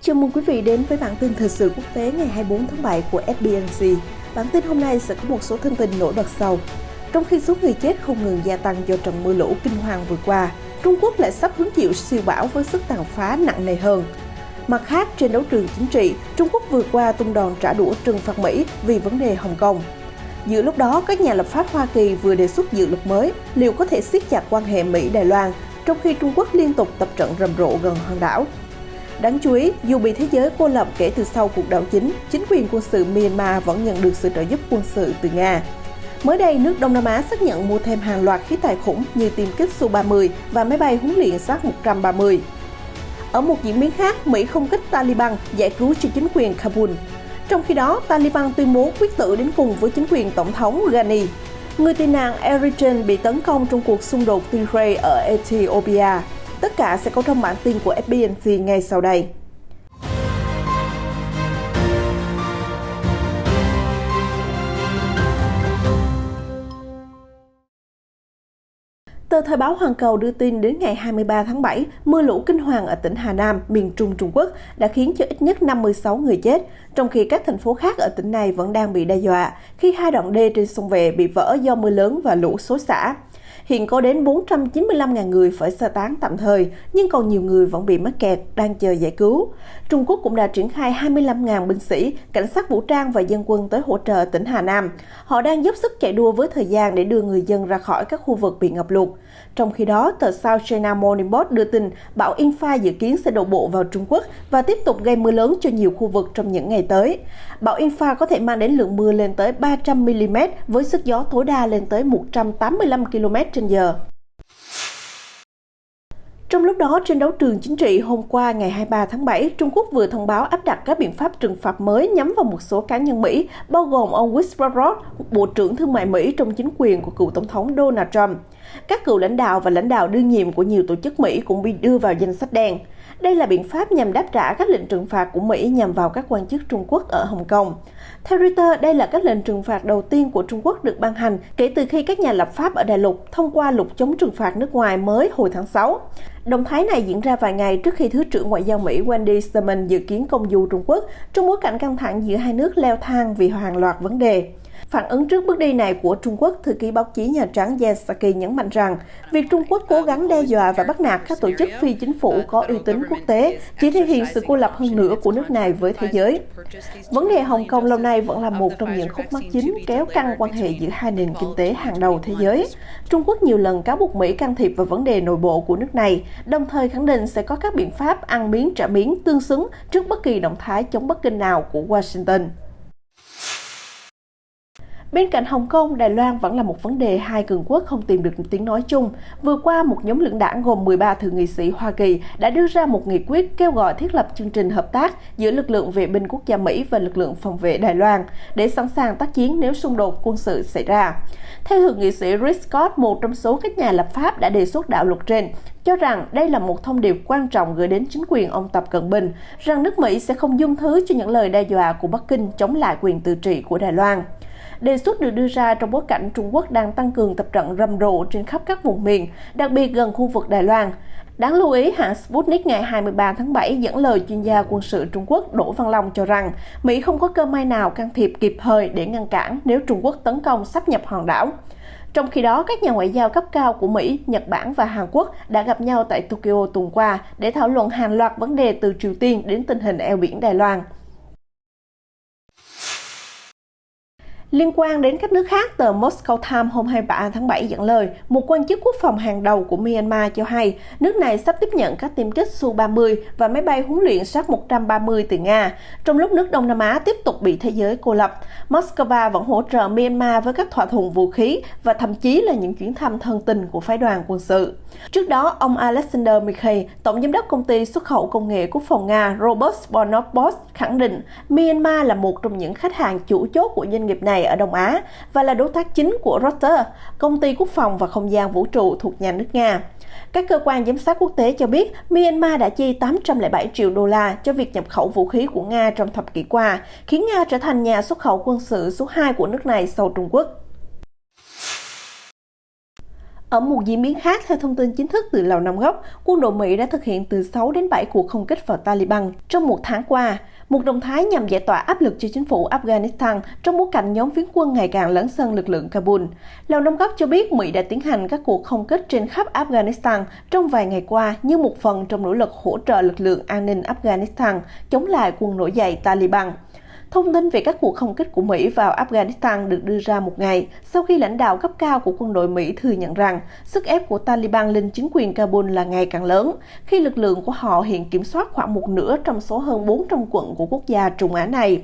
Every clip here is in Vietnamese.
Chào mừng quý vị đến với bản tin thời sự quốc tế ngày 24 tháng 7 của FBNC. Bản tin hôm nay sẽ có một số thông tin nổi bật sau. Trong khi số người chết không ngừng gia tăng do trận mưa lũ kinh hoàng vừa qua, Trung Quốc lại sắp hứng chịu siêu bão với sức tàn phá nặng nề hơn. Mặt khác, trên đấu trường chính trị, Trung Quốc vừa qua tung đòn trả đũa trừng phạt Mỹ vì vấn đề Hồng Kông. Giữa lúc đó, các nhà lập pháp Hoa Kỳ vừa đề xuất dự luật mới liệu có thể siết chặt quan hệ Mỹ-Đài Loan, trong khi Trung Quốc liên tục tập trận rầm rộ gần hòn đảo. Đáng chú ý, dù bị thế giới cô lập kể từ sau cuộc đảo chính quyền quân sự Myanmar vẫn nhận được sự trợ giúp quân sự từ Nga. Mới đây, nước Đông Nam Á xác nhận mua thêm hàng loạt khí tài khủng như tiêm kích Su-30 và máy bay huấn luyện SAT-130. Ở một diễn biến khác, Mỹ không kích Taliban giải cứu cho chính quyền Kabul. Trong khi đó, Taliban tuyên bố quyết tử đến cùng với chính quyền Tổng thống Ghani. Người tị nạn Eritrea bị tấn công trong cuộc xung đột Tigray ở Ethiopia. Tất cả sẽ có trong bản tin của FBNC ngay sau đây. Tờ Thời báo Hoàn Cầu đưa tin đến ngày 23 tháng 7, mưa lũ kinh hoàng ở tỉnh Hà Nam, miền Trung Trung Quốc đã khiến cho ít nhất 56 người chết, trong khi các thành phố khác ở tỉnh này vẫn đang bị đe dọa khi hai đoạn đê trên sông Vệ bị vỡ do mưa lớn và lũ xối xả. Hiện có đến 495.000 người phải sơ tán tạm thời, nhưng còn nhiều người vẫn bị mắc kẹt, đang chờ giải cứu. Trung Quốc cũng đã triển khai 25.000 binh sĩ, cảnh sát vũ trang và dân quân tới hỗ trợ tỉnh Hà Nam. Họ đang dốc sức chạy đua với thời gian để đưa người dân ra khỏi các khu vực bị ngập lụt. Trong khi đó, tờ South China Morning Post đưa tin bão Infa dự kiến sẽ đổ bộ vào Trung Quốc và tiếp tục gây mưa lớn cho nhiều khu vực trong những ngày tới. Bão Infa có thể mang đến lượng mưa lên tới 300 mm với sức gió tối đa lên tới 185 km/h. Trong lúc đó, trên đấu trường chính trị hôm qua ngày 23 tháng 7, Trung Quốc vừa thông báo áp đặt các biện pháp trừng phạt mới nhắm vào một số cá nhân Mỹ, bao gồm ông Wilbur Ross, Bộ trưởng Thương mại Mỹ trong chính quyền của cựu Tổng thống Donald Trump. Các cựu lãnh đạo và lãnh đạo đương nhiệm của nhiều tổ chức Mỹ cũng bị đưa vào danh sách đen. Đây là biện pháp nhằm đáp trả các lệnh trừng phạt của Mỹ nhằm vào các quan chức Trung Quốc ở Hồng Kông. Theo Reuters, đây là các lệnh trừng phạt đầu tiên của Trung Quốc được ban hành kể từ khi các nhà lập pháp ở Đại lục thông qua luật chống trừng phạt nước ngoài mới hồi tháng 6. Động thái này diễn ra vài ngày trước khi Thứ trưởng Ngoại giao Mỹ Wendy Sherman dự kiến công du Trung Quốc trong bối cảnh căng thẳng giữa hai nước leo thang vì hàng loạt vấn đề. Phản ứng trước bước đi này của Trung Quốc, thư ký báo chí Nhà Trắng Jen Psaki nhấn mạnh rằng việc Trung Quốc cố gắng đe dọa và bắt nạt các tổ chức phi chính phủ có uy tín quốc tế chỉ thể hiện sự cô lập hơn nữa của nước này với thế giới. Vấn đề Hồng Kông lâu nay vẫn là một trong những khúc mắc chính kéo căng quan hệ giữa hai nền kinh tế hàng đầu thế giới. Trung Quốc nhiều lần cáo buộc Mỹ can thiệp vào vấn đề nội bộ của nước này, đồng thời khẳng định sẽ có các biện pháp ăn miếng trả miếng tương xứng trước bất kỳ động thái chống Bắc Kinh nào của Washington. Bên cạnh Hồng Kông, Đài Loan vẫn là một vấn đề hai cường quốc không tìm được tiếng nói chung. Vừa qua, một nhóm lưỡng đảng gồm 13 thượng nghị sĩ Hoa Kỳ đã đưa ra một nghị quyết kêu gọi thiết lập chương trình hợp tác giữa lực lượng vệ binh quốc gia Mỹ và lực lượng phòng vệ Đài Loan để sẵn sàng tác chiến nếu xung đột quân sự xảy ra. Theo thượng nghị sĩ Rick Scott, một trong số các nhà lập pháp đã đề xuất đạo luật trên, cho rằng đây là một thông điệp quan trọng gửi đến chính quyền ông Tập Cận Bình, rằng nước Mỹ sẽ không dung thứ cho những lời đe dọa của Bắc Kinh chống lại quyền tự trị của Đài Loan. Đề xuất được đưa ra trong bối cảnh Trung Quốc đang tăng cường tập trận rầm rộ trên khắp các vùng miền, đặc biệt gần khu vực Đài Loan. Đáng lưu ý, hãng Sputnik ngày 23 tháng 7 dẫn lời chuyên gia quân sự Trung Quốc Đỗ Văn Long cho rằng Mỹ không có cơ may nào can thiệp kịp thời để ngăn cản nếu Trung Quốc tấn công sáp nhập hòn đảo. Trong khi đó, các nhà ngoại giao cấp cao của Mỹ, Nhật Bản và Hàn Quốc đã gặp nhau tại Tokyo tuần qua để thảo luận hàng loạt vấn đề từ Triều Tiên đến tình hình eo biển Đài Loan. Liên quan đến các nước khác, tờ Moscow Times hôm 23 tháng 7 dẫn lời một quan chức quốc phòng hàng đầu của Myanmar cho hay nước này sắp tiếp nhận các tiêm kích Su-30 và máy bay huấn luyện SAT-130 từ Nga, trong lúc nước Đông Nam Á tiếp tục bị thế giới cô lập. Moscow vẫn hỗ trợ Myanmar với các thỏa thuận vũ khí và thậm chí là những chuyến thăm thân tình của phái đoàn quân sự. Trước đó, ông Alexander Mikhail, tổng giám đốc công ty xuất khẩu công nghệ quốc phòng Nga Robotsbonobot khẳng định Myanmar là một trong những khách hàng chủ chốt của doanh nghiệp này ở Đông Á và là đối tác chính của Rostov, công ty quốc phòng và không gian vũ trụ thuộc nhà nước Nga. Các cơ quan giám sát quốc tế cho biết Myanmar đã chi 807 triệu đô la cho việc nhập khẩu vũ khí của Nga trong thập kỷ qua, khiến Nga trở thành nhà xuất khẩu quân sự số 2 của nước này sau Trung Quốc. Ở một diễn biến khác, theo thông tin chính thức từ Lầu Năm Góc, quân đội Mỹ đã thực hiện từ 6 đến 7 cuộc không kích vào Taliban trong một tháng qua, một động thái nhằm giải tỏa áp lực cho chính phủ Afghanistan trong bối cảnh nhóm phiến quân ngày càng lấn sân lực lượng Kabul. Lầu Năm Góc cho biết Mỹ đã tiến hành các cuộc không kích trên khắp Afghanistan trong vài ngày qua như một phần trong nỗ lực hỗ trợ lực lượng an ninh Afghanistan chống lại quân nổi dậy Taliban. Thông tin về các cuộc không kích của Mỹ vào Afghanistan được đưa ra một ngày sau khi lãnh đạo cấp cao của quân đội Mỹ thừa nhận rằng sức ép của Taliban lên chính quyền Kabul là ngày càng lớn, khi lực lượng của họ hiện kiểm soát khoảng một nửa trong số hơn 400 quận của quốc gia Trung Á này.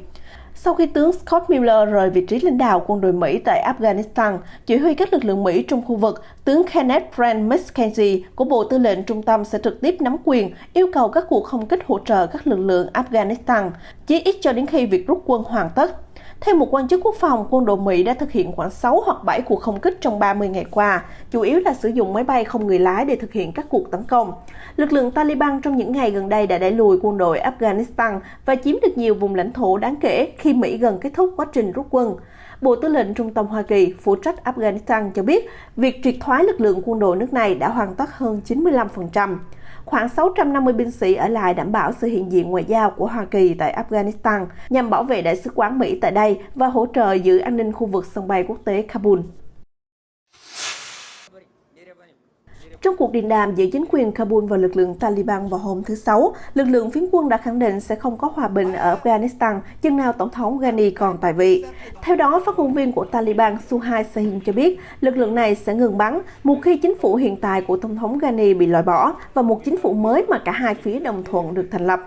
Sau khi tướng Scott Miller rời vị trí lãnh đạo quân đội Mỹ tại Afghanistan, chỉ huy các lực lượng Mỹ trong khu vực, tướng Kenneth Brand McKenzie của Bộ Tư lệnh Trung tâm sẽ trực tiếp nắm quyền, yêu cầu các cuộc không kích hỗ trợ các lực lượng Afghanistan, chí ít cho đến khi việc rút quân hoàn tất. Theo một quan chức quốc phòng, quân đội Mỹ đã thực hiện khoảng 6 hoặc 7 cuộc không kích trong 30 ngày qua, chủ yếu là sử dụng máy bay không người lái để thực hiện các cuộc tấn công. Lực lượng Taliban trong những ngày gần đây đã đẩy lùi quân đội Afghanistan và chiếm được nhiều vùng lãnh thổ đáng kể khi Mỹ gần kết thúc quá trình rút quân. Bộ Tư lệnh Trung tâm Hoa Kỳ phụ trách Afghanistan cho biết việc triệt thoái lực lượng quân đội nước này đã hoàn tất hơn 95%. Khoảng 650 binh sĩ ở lại đảm bảo sự hiện diện ngoại giao của Hoa Kỳ tại Afghanistan nhằm bảo vệ đại sứ quán Mỹ tại đây và hỗ trợ giữ an ninh khu vực sân bay quốc tế Kabul. Trong cuộc điện đàm giữa chính quyền Kabul và lực lượng Taliban vào hôm thứ Sáu, lực lượng phiến quân đã khẳng định sẽ không có hòa bình ở Afghanistan chừng nào Tổng thống Ghani còn tại vị. Theo đó, phát ngôn viên của Taliban Suhail Shaheen cho biết lực lượng này sẽ ngừng bắn một khi chính phủ hiện tại của Tổng thống Ghani bị loại bỏ và một chính phủ mới mà cả hai phía đồng thuận được thành lập.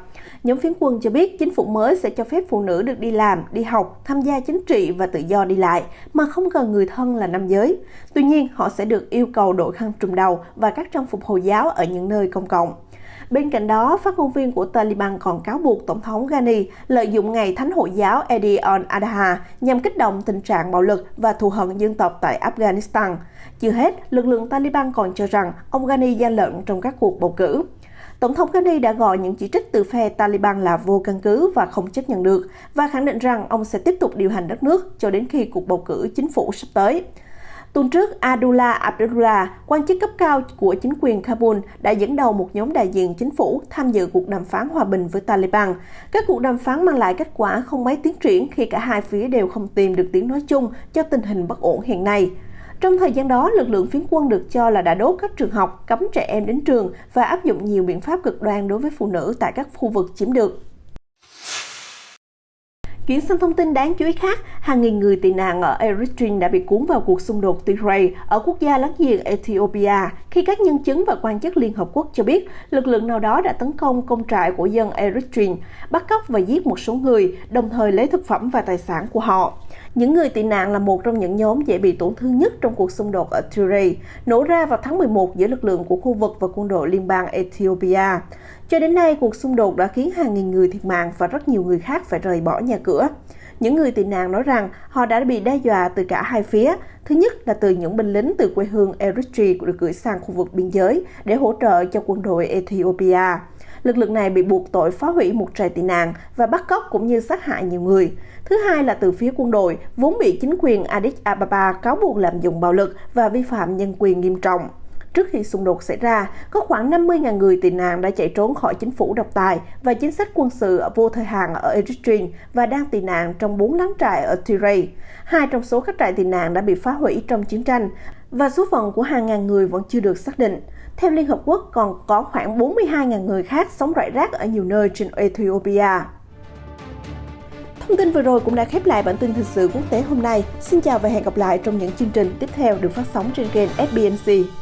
Nhóm phiến quân cho biết chính phủ mới sẽ cho phép phụ nữ được đi làm, đi học, tham gia chính trị và tự do đi lại, mà không cần người thân là nam giới. Tuy nhiên, họ sẽ được yêu cầu đội khăn trùm đầu và các trang phục Hồi giáo ở những nơi công cộng. Bên cạnh đó, phát ngôn viên của Taliban còn cáo buộc Tổng thống Ghani lợi dụng ngày Thánh Hồi giáo Eid al-Adha nhằm kích động tình trạng bạo lực và thù hận dân tộc tại Afghanistan. Chưa hết, lực lượng Taliban còn cho rằng ông Ghani gian lận trong các cuộc bầu cử. Tổng thống Ghani đã gọi những chỉ trích từ phe Taliban là vô căn cứ và không chấp nhận được, và khẳng định rằng ông sẽ tiếp tục điều hành đất nước cho đến khi cuộc bầu cử chính phủ sắp tới. Tuần trước, Abdullah Abdullah, quan chức cấp cao của chính quyền Kabul, đã dẫn đầu một nhóm đại diện chính phủ tham dự cuộc đàm phán hòa bình với Taliban. Các cuộc đàm phán mang lại kết quả không mấy tiến triển khi cả hai phía đều không tìm được tiếng nói chung cho tình hình bất ổn hiện nay. Trong thời gian đó, lực lượng phiến quân được cho là đã đốt các trường học, cấm trẻ em đến trường và áp dụng nhiều biện pháp cực đoan đối với phụ nữ tại các khu vực chiếm được. Chuyển sang thông tin đáng chú ý khác, hàng nghìn người tị nạn ở Eritrea đã bị cuốn vào cuộc xung đột Tigray ở quốc gia láng giềng Ethiopia khi các nhân chứng và quan chức Liên Hợp Quốc cho biết lực lượng nào đó đã tấn công công trại của dân Eritrea, bắt cóc và giết một số người, đồng thời lấy thực phẩm và tài sản của họ. Những người tị nạn là một trong những nhóm dễ bị tổn thương nhất trong cuộc xung đột ở Tigray, nổ ra vào tháng 11 giữa lực lượng của khu vực và quân đội liên bang Ethiopia. Cho đến nay, cuộc xung đột đã khiến hàng nghìn người thiệt mạng và rất nhiều người khác phải rời bỏ nhà cửa. Những người tị nạn nói rằng họ đã bị đe dọa từ cả hai phía. Thứ nhất là từ những binh lính từ quê hương Eritrea được gửi sang khu vực biên giới để hỗ trợ cho quân đội Ethiopia. Lực lượng này bị buộc tội phá hủy một trại tị nạn và bắt cóc cũng như sát hại nhiều người. Thứ hai là từ phía quân đội, vốn bị chính quyền Addis Ababa cáo buộc lạm dụng bạo lực và vi phạm nhân quyền nghiêm trọng. Trước khi xung đột xảy ra, có khoảng 50.000 người tị nạn đã chạy trốn khỏi chính phủ độc tài và chính sách quân sự ở vô thời hạn ở Eritrea và đang tị nạn trong 4 lán trại ở Tigray. 2 trong số các trại tị nạn đã bị phá hủy trong chiến tranh và số phận của hàng ngàn người vẫn chưa được xác định. Theo Liên Hợp Quốc, còn có khoảng 42.000 người khác sống rải rác ở nhiều nơi trên Ethiopia. Thông tin vừa rồi cũng đã khép lại bản tin thời sự quốc tế hôm nay. Xin chào và hẹn gặp lại trong những chương trình tiếp theo được phát sóng trên kênh SBNC.